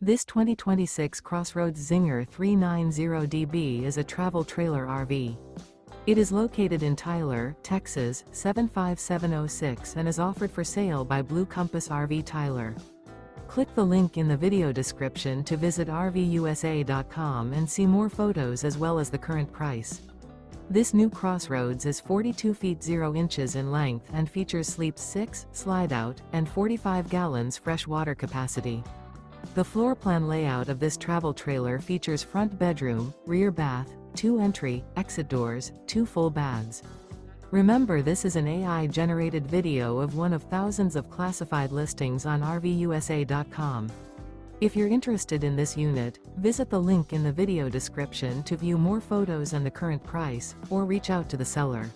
This 2026 CrossRoads Zinger 390DB is a travel trailer RV. It is located in Tyler, Texas, 75706 and is offered for sale by Blue Compass RV Tyler. Click the link in the video description to visit RVUSA.com and see more photos as well as the current price. This new CrossRoads is 42 feet 0 inches in length and features sleep 6, slide-out, and 45 gallons fresh water capacity. The floor plan layout of this travel trailer features front bedroom, rear bath, 2 entry, exit doors, 2 full baths. Remember, this is an AI-generated video of one of thousands of classified listings on RVUSA.com. If you're interested in this unit, visit the link in the video description to view more photos and the current price, or reach out to the seller.